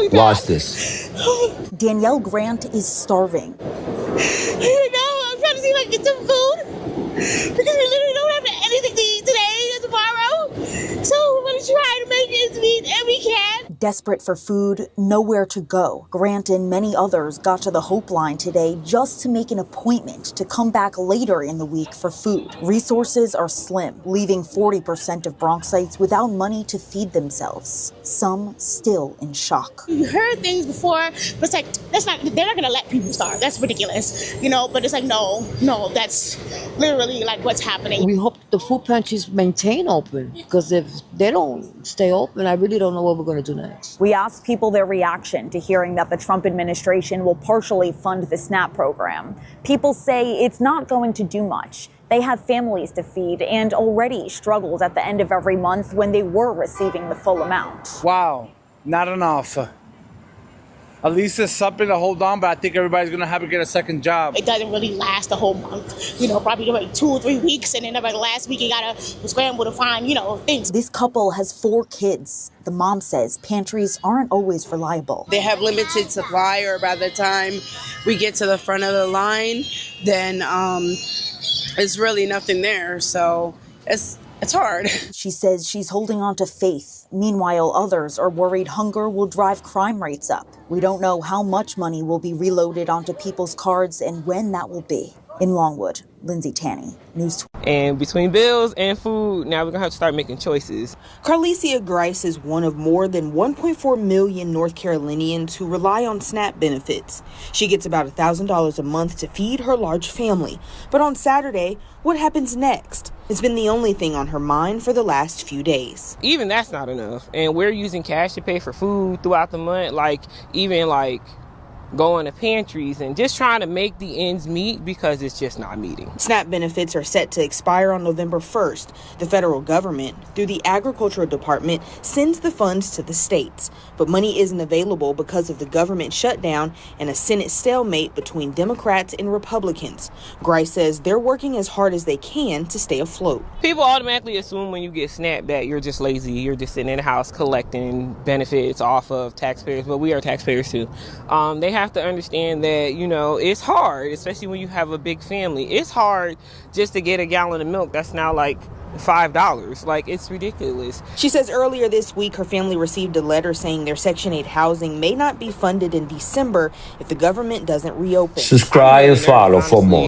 Watch this. Danielle Grant is starving. I'm trying to see if I can get some food because we literally don't have anything to eat today or tomorrow. So we're going to try to make ends meet, and we can. Desperate for food, nowhere to go, Grant and many others got to the Hope Line today just to make an appointment to come back later in the week for food. Resources are slim, leaving 40% of Bronxites without money to feed themselves. Some still in shock. You heard things before, but it's like, they're not going to let people starve. That's ridiculous, but it's like, no, that's literally like what's happening. We hope the food pantries maintain open, because if they don't stay open, I really don't know what we're going to do next. We asked people their reaction to hearing that the Trump administration will partially fund the SNAP program. People say it's not going to do much. They have families to feed and already struggled at the end of every month when they were receiving the full amount. Wow, not enough. At least it's something to hold on, but I think everybody's going to have to get a second job. It doesn't really last a whole month, probably like 2 or 3 weeks. And then like last week, you got to scramble to find, things. This couple has 4 kids. The mom says pantries aren't always reliable. They have limited supply, or by the time we get to the front of the line, then it's really nothing there. So it's hard. She says she's holding on to faith. Meanwhile, others are worried hunger will drive crime rates up. We don't know how much money will be reloaded onto people's cards and when that will be. In Longwood, Lindsay Tanney, News 12. And between bills and food, now we're going to have to start making choices. Carlicia Grice is one of more than 1.4 million North Carolinians who rely on SNAP benefits. She gets about $1,000 a month to feed her large family. But on Saturday, what happens next? It's been the only thing on her mind for the last few days. Even that's not enough. And we're using cash to pay for food throughout the month, even going to pantries and just trying to make the ends meet because it's just not meeting. SNAP benefits are set to expire on November 1st. The federal government, through the Agricultural Department, sends the funds to the states. But money isn't available because of the government shutdown and a Senate stalemate between Democrats and Republicans. Grice says they're working as hard as they can to stay afloat. People automatically assume when you get SNAP that you're just lazy, you're just sitting in the house collecting benefits off of taxpayers, but we are taxpayers too. They have to understand that, it's hard, especially when you have a big family. It's hard just to get a gallon of milk that's now like $5. It's ridiculous. She says earlier this week her family received a letter saying their Section 8 housing may not be funded in December if the government doesn't reopen. Subscribe and follow for more.